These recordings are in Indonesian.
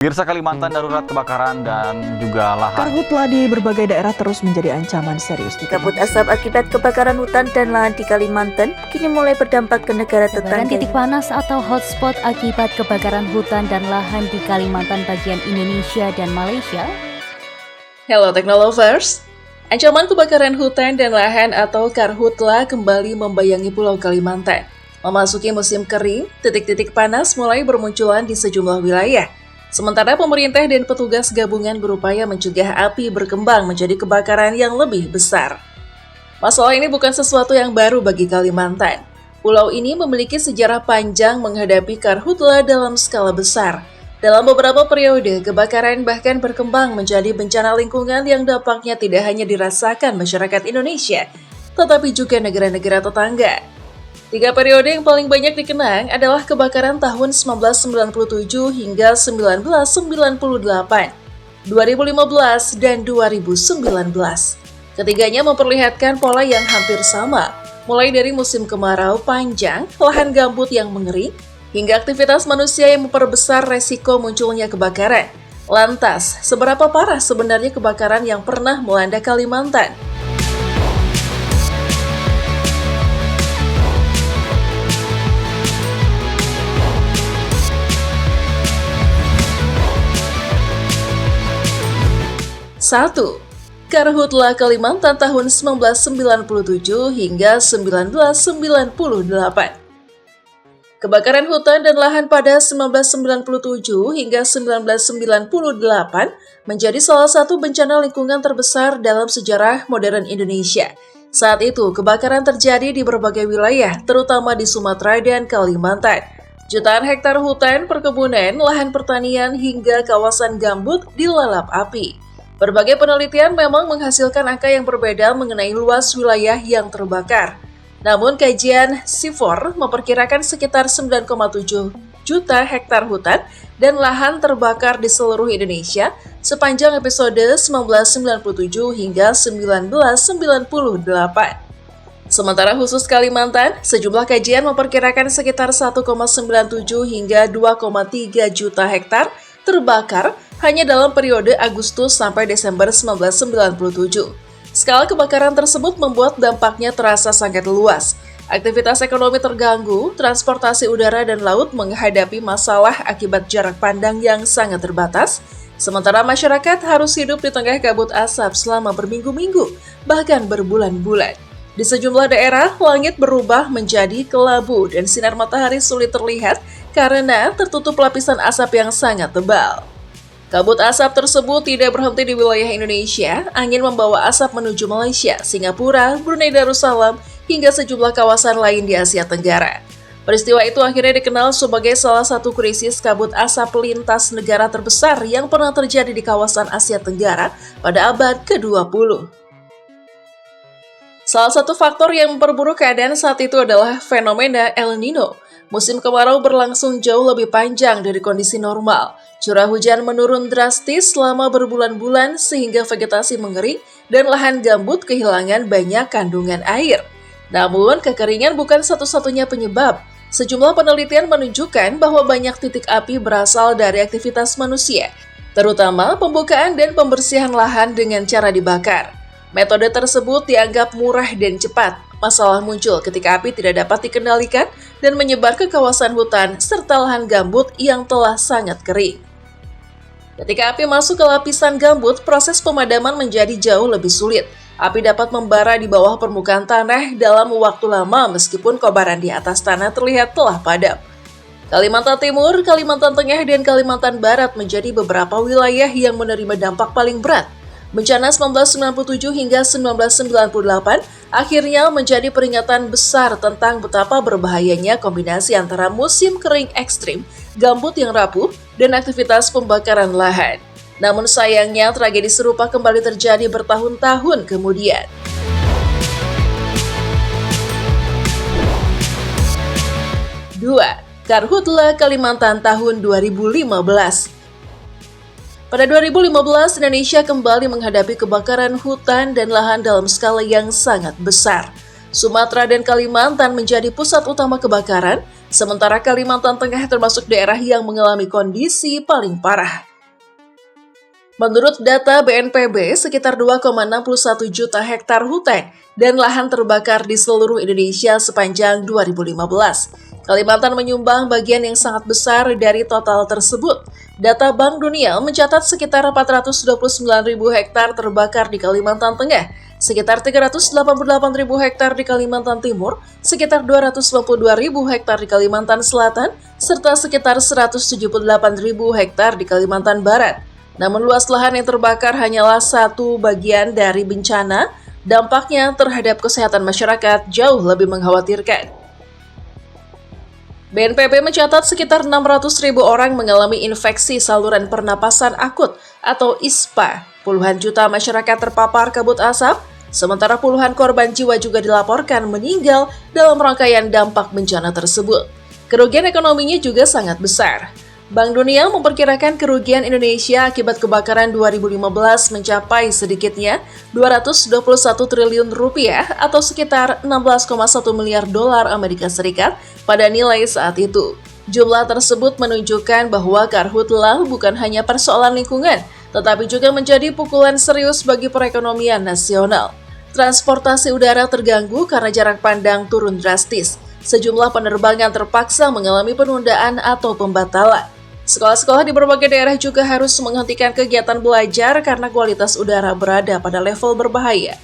Pemirsa, Kalimantan darurat kebakaran dan juga lahan. Karhutla di berbagai daerah terus menjadi ancaman serius. Kabut asap akibat kebakaran hutan dan lahan di Kalimantan kini mulai berdampak ke negara Sebaran tetangga. titik panas atau hotspot akibat kebakaran hutan dan lahan di Kalimantan bagian Indonesia dan Malaysia. Hello Technolovers, ancaman kebakaran hutan dan lahan atau Karhutla kembali membayangi Pulau Kalimantan. Memasuki musim kering, titik-titik panas mulai bermunculan di sejumlah wilayah. Sementara pemerintah dan petugas gabungan berupaya mencegah api berkembang menjadi kebakaran yang lebih besar. Masalah ini bukan sesuatu yang baru bagi Kalimantan. Pulau ini memiliki sejarah panjang menghadapi Karhutla dalam skala besar. Dalam beberapa periode, kebakaran bahkan berkembang menjadi bencana lingkungan yang dampaknya tidak hanya dirasakan masyarakat Indonesia, tetapi juga negara-negara tetangga. 3 periode yang paling banyak dikenang adalah kebakaran tahun 1997 hingga 1998, 2015, dan 2019. Ketiganya memperlihatkan pola yang hampir sama, mulai dari musim kemarau panjang, lahan gambut yang mengering, hingga aktivitas manusia yang memperbesar resiko munculnya kebakaran. Lantas, seberapa parah sebenarnya kebakaran yang pernah melanda Kalimantan? Satu, Karhutla Kalimantan tahun 1997 hingga 1998. Kebakaran hutan dan lahan pada 1997 hingga 1998 menjadi salah satu bencana lingkungan terbesar dalam sejarah modern Indonesia. Saat itu, kebakaran terjadi di berbagai wilayah, terutama di Sumatera dan Kalimantan. Jutaan hektar hutan, perkebunan, lahan pertanian, hingga kawasan gambut dilalap api. Berbagai penelitian memang menghasilkan angka yang berbeda mengenai luas wilayah yang terbakar. Namun kajian CIFOR memperkirakan sekitar 9,7 juta hektar hutan dan lahan terbakar di seluruh Indonesia sepanjang episode 1997 hingga 1998. Sementara khusus Kalimantan, sejumlah kajian memperkirakan sekitar 1,97 hingga 2,3 juta hektar terbakar hanya dalam periode Agustus sampai Desember 1997. Skala kebakaran tersebut membuat dampaknya terasa sangat luas. Aktivitas ekonomi terganggu, transportasi udara dan laut menghadapi masalah akibat jarak pandang yang sangat terbatas, sementara masyarakat harus hidup di tengah kabut asap selama berminggu-minggu, bahkan berbulan-bulan. Di sejumlah daerah, langit berubah menjadi kelabu dan sinar matahari sulit terlihat karena tertutup lapisan asap yang sangat tebal. Kabut asap tersebut tidak berhenti di wilayah Indonesia, angin membawa asap menuju Malaysia, Singapura, Brunei Darussalam, hingga sejumlah kawasan lain di Asia Tenggara. Peristiwa itu akhirnya dikenal sebagai salah satu krisis kabut asap lintas negara terbesar yang pernah terjadi di kawasan Asia Tenggara pada abad ke-20. Salah satu faktor yang memperburuk keadaan saat itu adalah fenomena El Nino. Musim kemarau berlangsung jauh lebih panjang dari kondisi normal. Curah hujan menurun drastis selama berbulan-bulan sehingga vegetasi mengering dan lahan gambut kehilangan banyak kandungan air. Namun, kekeringan bukan satu-satunya penyebab. Sejumlah penelitian menunjukkan bahwa banyak titik api berasal dari aktivitas manusia, terutama pembukaan dan pembersihan lahan dengan cara dibakar. Metode tersebut dianggap murah dan cepat. Masalah muncul ketika api tidak dapat dikendalikan dan menyebar ke kawasan hutan serta lahan gambut yang telah sangat kering. Ketika api masuk ke lapisan gambut, proses pemadaman menjadi jauh lebih sulit. Api dapat membara di bawah permukaan tanah dalam waktu lama meskipun kobaran di atas tanah terlihat telah padam. Kalimantan Timur, Kalimantan Tengah, dan Kalimantan Barat menjadi beberapa wilayah yang menerima dampak paling berat. Bencana 1997 hingga 1998 akhirnya menjadi peringatan besar tentang betapa berbahayanya kombinasi antara musim kering ekstrim, gambut yang rapuh, dan aktivitas pembakaran lahan. Namun sayangnya tragedi serupa kembali terjadi bertahun-tahun kemudian. Dua, Karhutla Kalimantan tahun 2015. Pada 2015, Indonesia kembali menghadapi kebakaran hutan dan lahan dalam skala yang sangat besar. Sumatera dan Kalimantan menjadi pusat utama kebakaran, sementara Kalimantan Tengah termasuk daerah yang mengalami kondisi paling parah. Menurut data BNPB, sekitar 2,61 juta hektar hutan dan lahan terbakar di seluruh Indonesia sepanjang 2015. Kalimantan menyumbang bagian yang sangat besar dari total tersebut. Data Bank Dunia mencatat sekitar 429.000 hektar terbakar di Kalimantan Tengah, sekitar 388.000 hektar di Kalimantan Timur, sekitar 252.000 hektar di Kalimantan Selatan, serta sekitar 178.000 hektar di Kalimantan Barat. Namun luas lahan yang terbakar hanyalah satu bagian dari bencana, dampaknya terhadap kesehatan masyarakat jauh lebih mengkhawatirkan. BNPB mencatat sekitar 600.000 orang mengalami infeksi saluran pernapasan akut atau ISPA. Puluhan juta masyarakat terpapar kabut asap, sementara puluhan korban jiwa juga dilaporkan meninggal dalam rangkaian dampak bencana tersebut. Kerugian ekonominya juga sangat besar. Bank Dunia memperkirakan kerugian Indonesia akibat kebakaran 2015 mencapai sedikitnya 221 triliun rupiah atau sekitar 16,1 miliar dolar Amerika Serikat pada nilai saat itu. Jumlah tersebut menunjukkan bahwa karhutlah bukan hanya persoalan lingkungan, tetapi juga menjadi pukulan serius bagi perekonomian nasional. Transportasi udara terganggu karena jarak pandang turun drastis. Sejumlah penerbangan terpaksa mengalami penundaan atau pembatalan. Sekolah-sekolah di berbagai daerah juga harus menghentikan kegiatan belajar karena kualitas udara berada pada level berbahaya.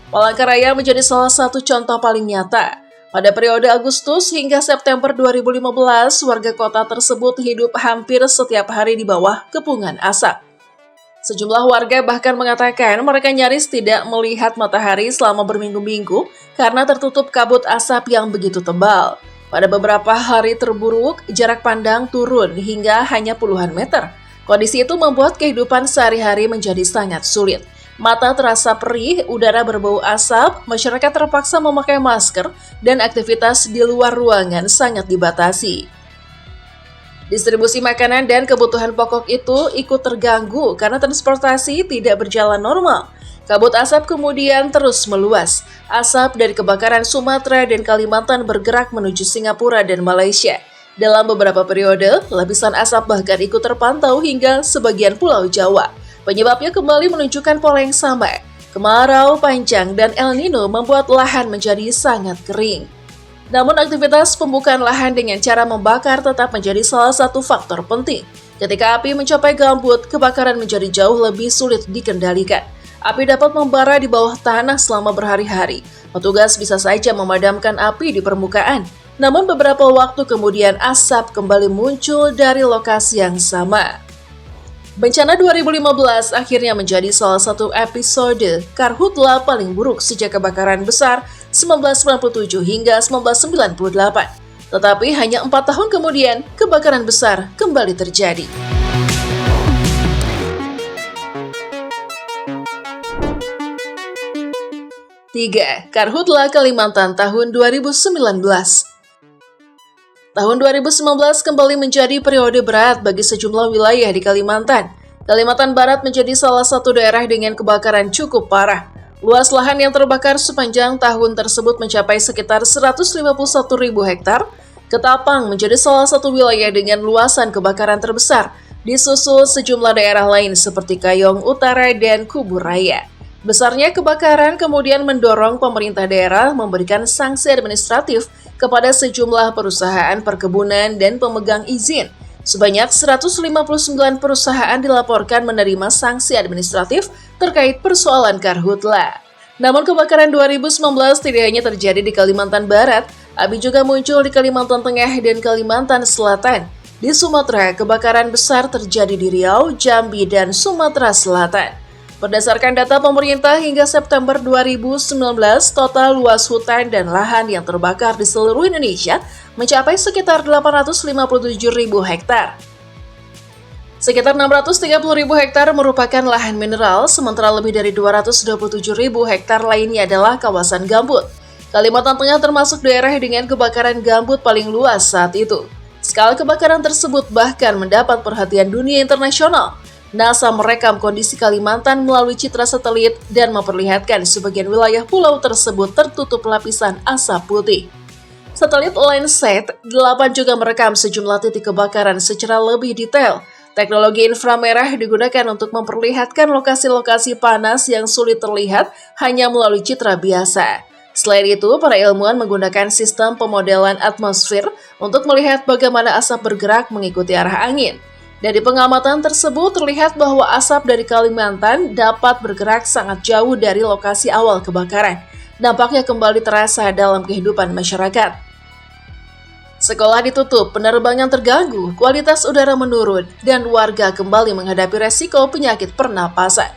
Palangkaraya menjadi salah satu contoh paling nyata. Pada periode Agustus hingga September 2015, warga kota tersebut hidup hampir setiap hari di bawah kepungan asap. Sejumlah warga bahkan mengatakan mereka nyaris tidak melihat matahari selama berminggu-minggu karena tertutup kabut asap yang begitu tebal. Pada beberapa hari terburuk, jarak pandang turun hingga hanya puluhan meter. Kondisi itu membuat kehidupan sehari-hari menjadi sangat sulit. Mata terasa perih, udara berbau asap, masyarakat terpaksa memakai masker, dan aktivitas di luar ruangan sangat dibatasi. Distribusi makanan dan kebutuhan pokok itu ikut terganggu karena transportasi tidak berjalan normal. Kabut asap kemudian terus meluas. Asap dari kebakaran Sumatera dan Kalimantan bergerak menuju Singapura dan Malaysia. Dalam beberapa periode, lapisan asap bahkan ikut terpantau hingga sebagian pulau Jawa. Penyebabnya kembali menunjukkan pola yang sama. Kemarau panjang dan El Nino membuat lahan menjadi sangat kering. Namun aktivitas pembukaan lahan dengan cara membakar tetap menjadi salah satu faktor penting. Ketika api mencapai gambut, kebakaran menjadi jauh lebih sulit dikendalikan. Api dapat membara di bawah tanah selama berhari-hari. Petugas bisa saja memadamkan api di permukaan. Namun beberapa waktu kemudian asap kembali muncul dari lokasi yang sama. Bencana 2015 akhirnya menjadi salah satu episode karhutla paling buruk sejak kebakaran besar 1997 hingga 1998. Tetapi hanya 4 tahun kemudian, kebakaran besar kembali terjadi. Tiga, Karhutla Kalimantan tahun 2019. Tahun 2019 kembali menjadi periode berat bagi sejumlah wilayah di Kalimantan. Kalimantan Barat menjadi salah satu daerah dengan kebakaran cukup parah. Luas lahan yang terbakar sepanjang tahun tersebut mencapai sekitar 151.000 hektar. Ketapang menjadi salah satu wilayah dengan luasan kebakaran terbesar, disusul sejumlah daerah lain seperti Kayong Utara dan Kubur Raya. Besarnya kebakaran kemudian mendorong pemerintah daerah memberikan sanksi administratif kepada sejumlah perusahaan perkebunan dan pemegang izin. Sebanyak 159 perusahaan dilaporkan menerima sanksi administratif terkait persoalan karhutla. Namun kebakaran 2019 tidak hanya terjadi di Kalimantan Barat, api juga muncul di Kalimantan Tengah dan Kalimantan Selatan. Di Sumatera, kebakaran besar terjadi di Riau, Jambi, dan Sumatera Selatan. Berdasarkan data pemerintah hingga September 2019, total luas hutan dan lahan yang terbakar di seluruh Indonesia mencapai sekitar 857.000 hektar. Sekitar 630.000 hektar merupakan lahan mineral, sementara lebih dari 227.000 hektar lainnya adalah kawasan gambut. Kalimantan Tengah termasuk daerah dengan kebakaran gambut paling luas saat itu. Skala kebakaran tersebut bahkan mendapat perhatian dunia internasional. NASA merekam kondisi Kalimantan melalui citra satelit dan memperlihatkan sebagian wilayah pulau tersebut tertutup lapisan asap putih. Satelit Landsat 8 juga merekam sejumlah titik kebakaran secara lebih detail. Teknologi inframerah digunakan untuk memperlihatkan lokasi-lokasi panas yang sulit terlihat hanya melalui citra biasa. Selain itu, para ilmuwan menggunakan sistem pemodelan atmosfer untuk melihat bagaimana asap bergerak mengikuti arah angin. Dari pengamatan tersebut terlihat bahwa asap dari Kalimantan dapat bergerak sangat jauh dari lokasi awal kebakaran. Dampaknya kembali terasa dalam kehidupan masyarakat. Sekolah ditutup, penerbangan terganggu, kualitas udara menurun, dan warga kembali menghadapi resiko penyakit pernapasan.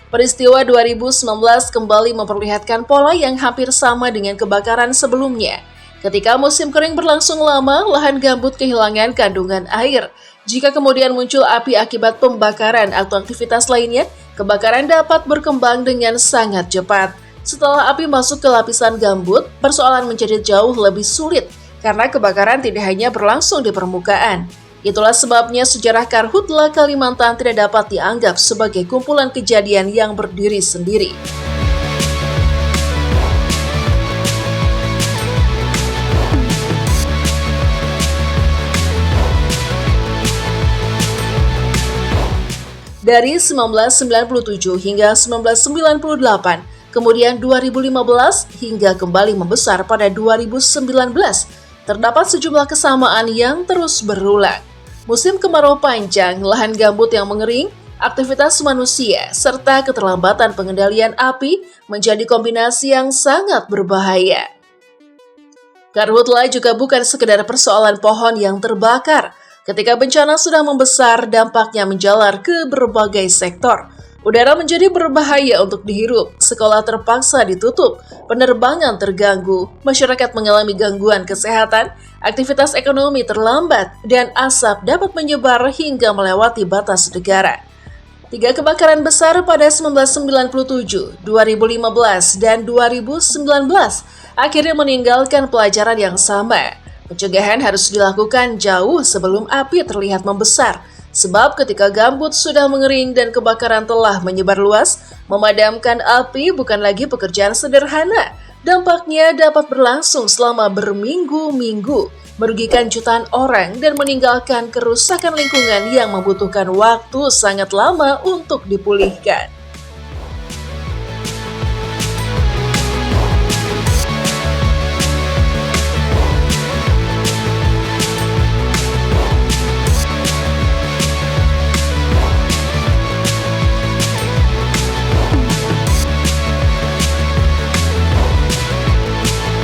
Peristiwa 2019 kembali memperlihatkan pola yang hampir sama dengan kebakaran sebelumnya. Ketika musim kering berlangsung lama, lahan gambut kehilangan kandungan air. Jika kemudian muncul api akibat pembakaran atau aktivitas lainnya, kebakaran dapat berkembang dengan sangat cepat. Setelah api masuk ke lapisan gambut, persoalan menjadi jauh lebih sulit karena kebakaran tidak hanya berlangsung di permukaan. Itulah sebabnya sejarah Karhutla Kalimantan tidak dapat dianggap sebagai kumpulan kejadian yang berdiri sendiri. Dari 1997 hingga 1998, kemudian 2015 hingga kembali membesar pada 2019, terdapat sejumlah kesamaan yang terus berulang. Musim kemarau panjang, lahan gambut yang mengering, aktivitas manusia, serta keterlambatan pengendalian api menjadi kombinasi yang sangat berbahaya. Karhutla juga bukan sekedar persoalan pohon yang terbakar. Ketika bencana sudah membesar, dampaknya menjalar ke berbagai sektor. Udara menjadi berbahaya untuk dihirup, sekolah terpaksa ditutup, penerbangan terganggu, masyarakat mengalami gangguan kesehatan, aktivitas ekonomi terlambat, dan asap dapat menyebar hingga melewati batas negara. 3 kebakaran besar pada 1997, 2015, dan 2019 akhirnya meninggalkan pelajaran yang sama. Pencegahan harus dilakukan jauh sebelum api terlihat membesar. Sebab ketika gambut sudah mengering dan kebakaran telah menyebar luas, memadamkan api bukan lagi pekerjaan sederhana. Dampaknya dapat berlangsung selama berminggu-minggu, merugikan jutaan orang dan meninggalkan kerusakan lingkungan yang membutuhkan waktu sangat lama untuk dipulihkan.